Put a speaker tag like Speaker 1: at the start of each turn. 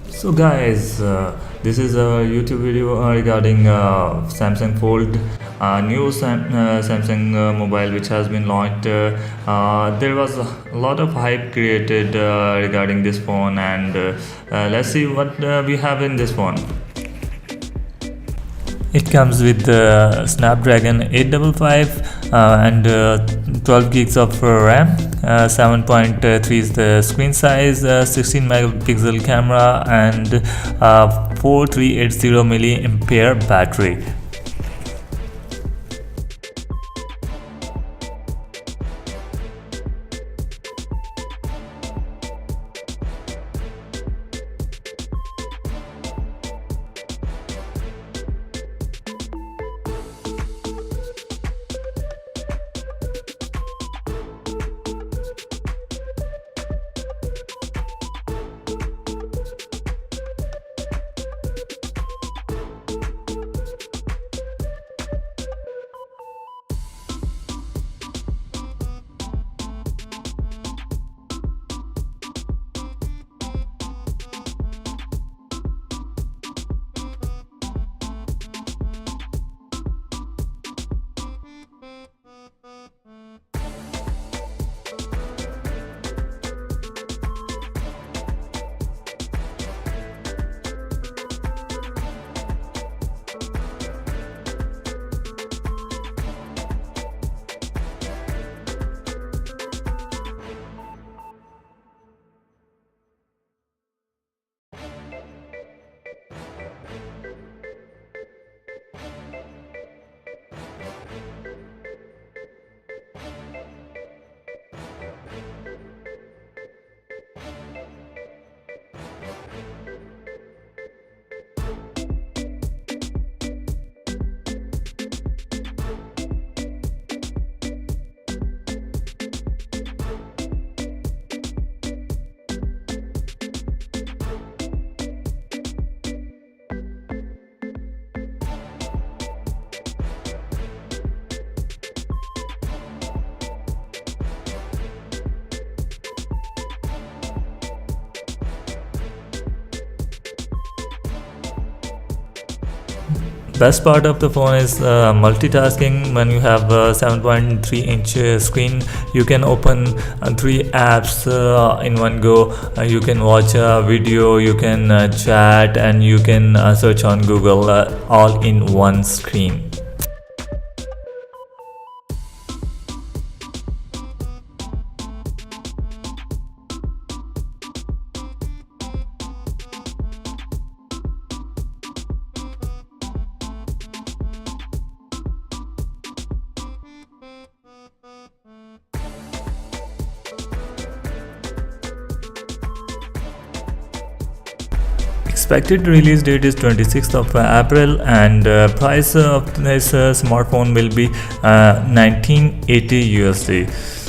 Speaker 1: So guys, this is a YouTube video regarding Samsung Fold, new Samsung mobile which has been launched. There was a lot of hype created regarding this phone, and let's see what we have in this phone. It comes with the Snapdragon 855 and 12 gigs of RAM. 7.3 is the screen size, 16 megapixel camera, and 4380 milliampere battery. Best part of the phone is multitasking. When you have a 7.3-inch screen, you can open three apps in one go. You can watch a video, you can chat, and you can search on Google, all in one screen. Expected release date is 26th of April, and price of this smartphone will be 1980 USD.